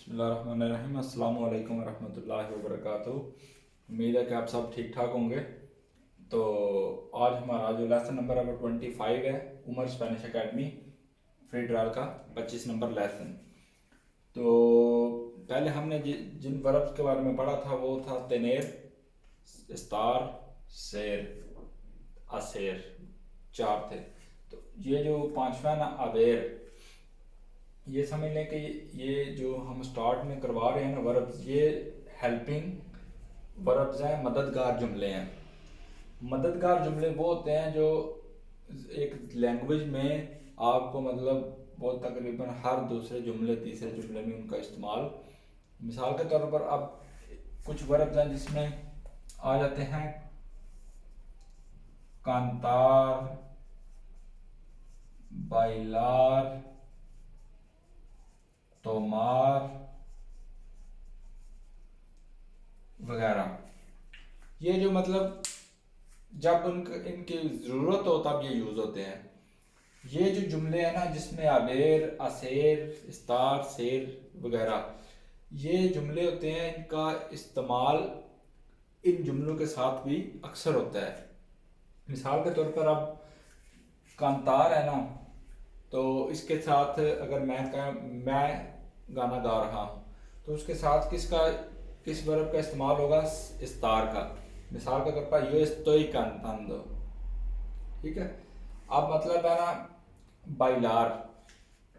बिस्मिल्लाहिर्रहमानिर्रहीम। अस्सलामु अलैकुम वरहमतुल्लाहि वबरकातुहू। उम्मीद है कि आप सब ठीक ठाक होंगे। तो आज हमारा जो लेसन नंबर है वो 25 है, Umar Spanish academy free trial का 25 नंबर लेसन। तो पहले हमने जिन वर्ब्स के बारे में पढ़ा था वो था तेनेर, इस्तार, शेर, असेर, चार थे। तो ये जो पांचवा ना अवेर, ये समझ लें कि ये जो हम स्टार्ट में करवा रहे हैं ना वर्ब्स, ये हेल्पिंग वर्ब्स हैं, मददगार जुमले हैं। मददगार जुमले वो होते हैं जो एक लैंग्वेज में आपको मतलब वो तकरीबन हर दूसरे जुमले तीसरे जुमले में उनका इस्तेमाल। मिसाल के तौर पर अब कुछ वर्ब्स हैं जिसमें आ जाते हैं कांतार, बाइलार, तोमार वगैरह। ये जो मतलब जब इनकी ज़रूरत हो तब ये यूज़ होते हैं। ये जो जुमले हैं ना जिसमें अबेर, असेर, इस्तार, शेर वगैरह, ये जुमले होते हैं, इनका इस्तेमाल इन जुमलों के साथ भी अक्सर होता है। मिसाल के तौर पर अब कांतार है ना, तो इसके साथ अगर मैं गाना गा रहा हूँ तो उसके साथ किस वर्ब का इस्तेमाल होगा? इस्तार का। मिसाल के तौर पर यो estoy cantando, ठीक है। अब मतलब है ना बाइलार,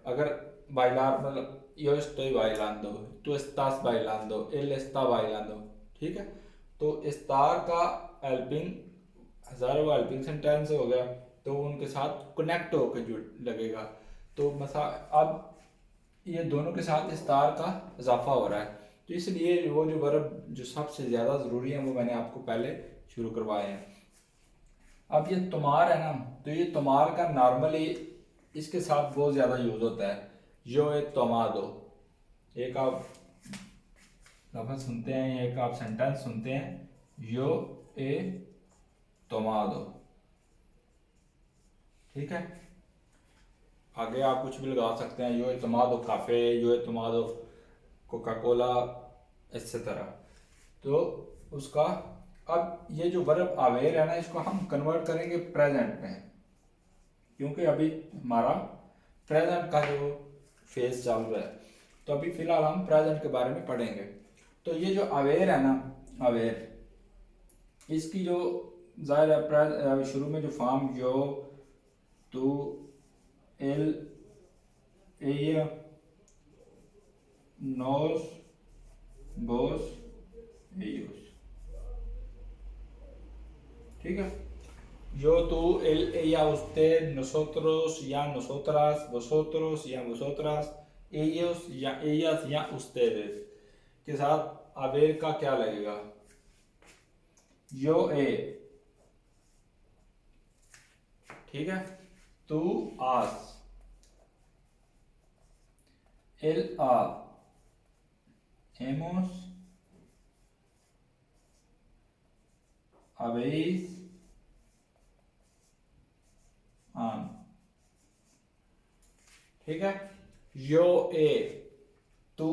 अगर बाइलार मतलब yo estoy bailando, tú estás bailando, él está bailando, ठीक है। तो इस्तार का हेल्पिंग हज़ारों का हेल्पिंग सेंटेंस हो गया, तो उनके साथ कनेक्ट होकर जुड़ लगेगा। तो मसा अब ये दोनों के साथ इस्तार का इजाफा हो रहा है, तो इसलिए वो जो वर्ब जो सबसे ज़्यादा ज़रूरी है वो मैंने आपको पहले शुरू करवाए हैं। अब ये तुमार है ना, तो ये तुमार का नॉर्मली इसके साथ बहुत ज़्यादा यूज़ होता है। यो ए तोमादो, एक आप लफ्ज़ सुनते हैं, एक आप सेंटेंस सुनते हैं, यो ए तोमादो, ठीक है। आगे आप कुछ भी लगा सकते हैं, यो ए तोमादो काफ़े, यो ए तोमादो कोका कोला, इस तरह। तो उसका अब ये जो वर्ब अवेयर है ना, इसको हम कन्वर्ट करेंगे प्रेजेंट में, क्योंकि अभी हमारा प्रेजेंट का जो फेज चल रहा है। तो अभी फिलहाल हम प्रेजेंट के बारे में पढ़ेंगे। तो ये जो अवेयर है ना, अवेयर, इसकी जो जाहिर है शुरू में जो फॉर्म यो, तू, एल, ए, नोस, बोस, एयूस, ठीक है। Yo, tú, él, ella, usted, nosotros, ya, nosotras, vosotros, ya, vosotras, ellos, ya, ellas, ya, ustedes के साथ अवेर का क्या लगेगा? यो ए, ठीक है। तू आस, एल आ, hemos, habéis, han, ठीक है। यो ए, tú,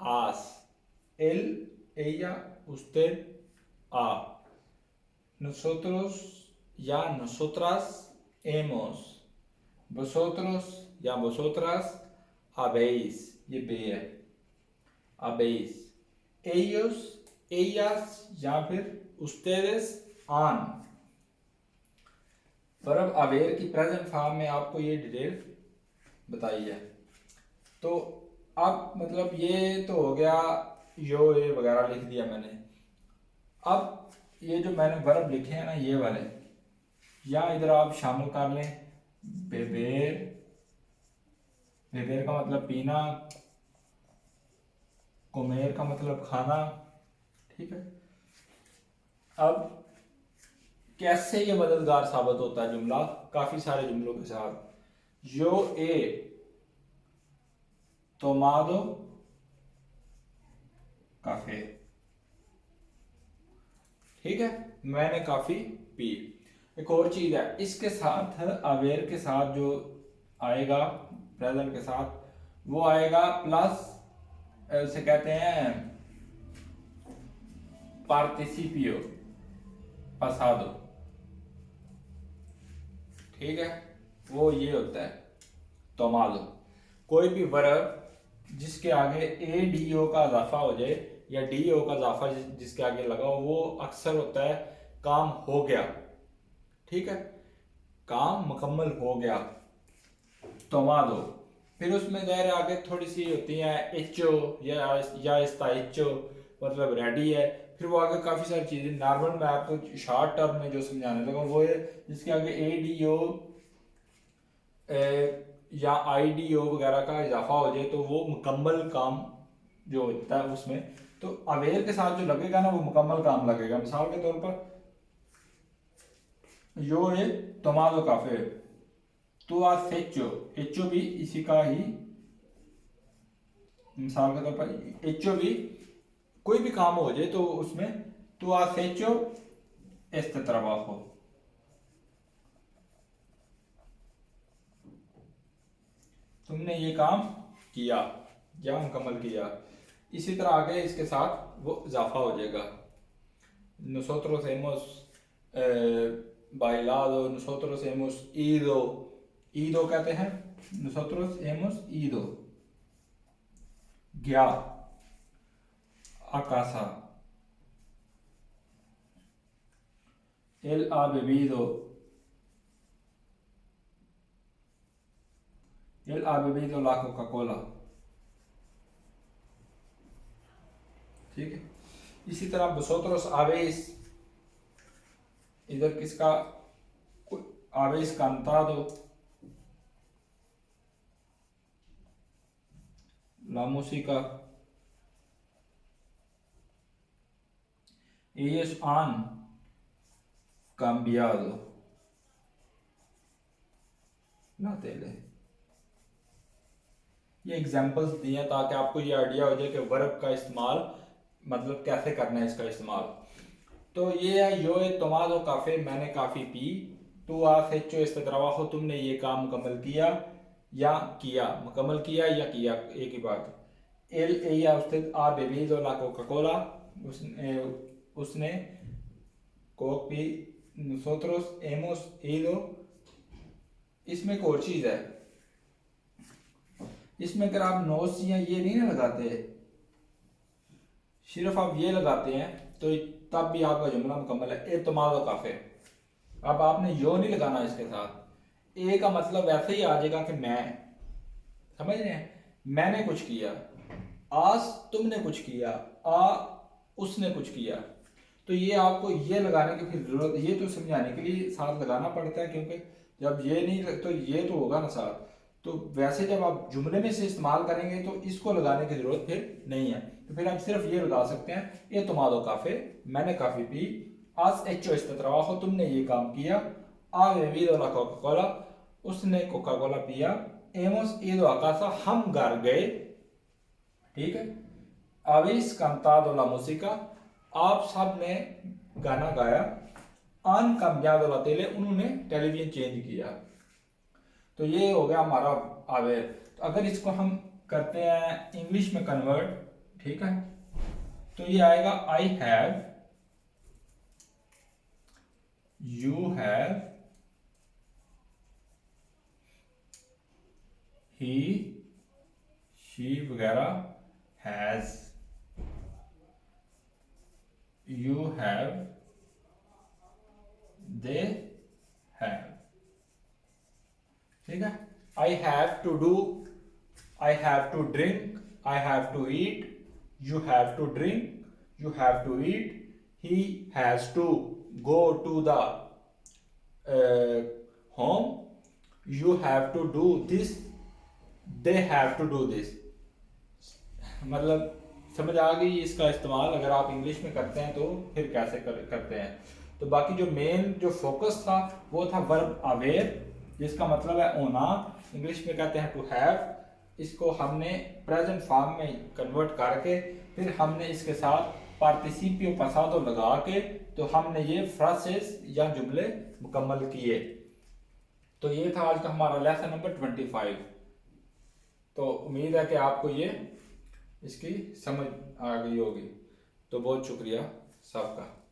has, él, ella, usted, a, nosotros, ya, nosotras, hemos, vosotros, ya, vosotras, habéis, ये बे है, habéis, ellos, ellas या फिर ustedes, han। वर्ब अवेयर की प्रेजेंट फॉर्म में आपको ये डिटेल बताई है। तो अब मतलब ये तो हो गया, यो ए वगैरह लिख दिया मैंने। अब ये जो मैंने वर्ब लिखे हैं ना ये वाले, या इधर आप शामिल कर लें बेबेर, बेबेर का मतलब पीना, कुमेर का मतलब खाना, ठीक है। अब कैसे ये मददगार साबित होता है जुमला? काफी सारे जुमलों के साथ। यो ए तोमादो काफे, ठीक है, मैंने काफी पी। एक और चीज है, इसके साथ अवेयर के साथ जो आएगा प्रेजेंट के साथ, वो आएगा प्लस उसे कहते हैं पार्टिसिपियो पासादो, ठीक है, वो ये होता है तोमादो। कोई भी वर्ब जिसके आगे ए डी ओ का इजाफा हो जाए या डी ओ का इजाफा जिसके आगे लगा हो, वो अक्सर होता है काम हो गया, ठीक है, काम मुकम्मल हो गया, तोमादो। फिर उसमें ज़ाहिर आगे थोड़ी सी होती है एचओ या इसका एचओ, मतलब रेडी है। फिर वो आगे काफ़ी सारी चीज़ें, नॉर्मल मैं आपको शॉर्ट टर्म में जो समझाने लगा वो है जिसके आगे ए डी ओ या आई डी ओ वगैरह का इजाफा हो जाए तो वो मुकम्मल काम जो होता है उसमें, तो अवेयर के साथ जो लगेगा ना वो मुकम्मल काम लगेगा। मिसाल के तौर पर यो है तोमादो काफे, तो आज एचओ, एचओ भी इसी का ही, मिसाल के तौर पर एचओ भी कोई भी काम हो जाए तो उसमें तो आज एचओ इस तरह हो, तुमने ये काम किया या मुकम्मल किया। इसी तरह आगे इसके साथ वो इजाफा हो जाएगा, nosotros hemos bailado, nosotros hemos ido, ido कहते हैं, nosotros hemos ido, गया, a casa, él ha bebido, él ha bebido la Coca-Cola, ठीक है। इसी तरह vosotros habéis, इधर किसका habéis cantado la música, ellos han cambiado la tele। ये एग्जांपल्स दिए हैं ताकि आपको ये आइडिया हो जाए कि वर्ब का इस्तेमाल मतलब कैसे करना है इसका इस्तेमाल। तो ये है यो तोमादो काफे, मैंने काफी पी, तू आज हेचो इस्तदरवा हो, तुमने ये काम मुकम्मल किया या किया, मुकम्मल किया या किया, एक ही बात। एल एया उस्ताद आ बेबीदो ला कोका कोला, उसने Coke P, nosotros hemos ido। इसमें एक और चीज है, इसमें अगर आप नोस या ये नहीं ना लगाते, सिर्फ आप ये लगाते हैं तो तब भी आपका जुमला मुकम्मल है। ए तोमादो काफे, अब आपने यो नहीं लगाना इसके साथ, ए का मतलब वैसे ही आ जाएगा कि मैं, समझ रहे हैं, मैंने कुछ किया, आज तुमने कुछ किया, आ उसने कुछ किया। तो ये आपको ये लगाने की फिर जरूरत, ये तो समझाने के लिए साथ लगाना पड़ता है, क्योंकि जब ये नहीं तो ये तो होगा ना साथ, तो वैसे जब आप जुमले में से इस्तेमाल करेंगे तो इसको लगाने की जरूरत फिर नहीं है। तो फिर हम सिर्फ ये लगा सकते हैं, ये तुम्हारो काफे, मैंने काफी पी, आज एचो इस्ततराहो, तुमने ये काम किया, आ बेबीदो ला कोका कोला, उसने कोका कोला पिया, एमोस ईदो अकासा, हम घर गए, ठीक है, आविस कांतादो ला मूसिका, आप सब ने गाना गाया, आन कामयादो ला तेले, उन्होंने टेलीविजन चेंज किया। तो ये हो गया हमारा आवेर। तो अगर इसको हम करते हैं इंग्लिश में कन्वर्ट, ठीक है, तो ये आएगा I have, you have, he she वगैरह, has, you have, they have, ठीक है। I have to do, I have to drink, I have to eat, you have to drink, you have to eat, he has to go to the home, you have to do this, they have to do this. मतलब समझ आ गई इसका इस्तेमाल अगर आप English में करते हैं तो फिर कैसे करते हैं। तो बाकी जो मेन जो फोकस था वो था वर्ब अवेयर, जिसका मतलब है होना, इंग्लिश में कहते हैं टू हैव। इसको हमने प्रेजेंट फॉर्म में कन्वर्ट करके फिर हमने इसके साथ पार्टिसिपियो पासादो लगा के तो हमने ये फ्रेजेस या जुमले मुकम्मल किए। तो ये था आज का हमारा लेसन नंबर 25। तो उम्मीद है कि आपको ये इसकी समझ आ गई होगी। तो बहुत शुक्रिया सबका।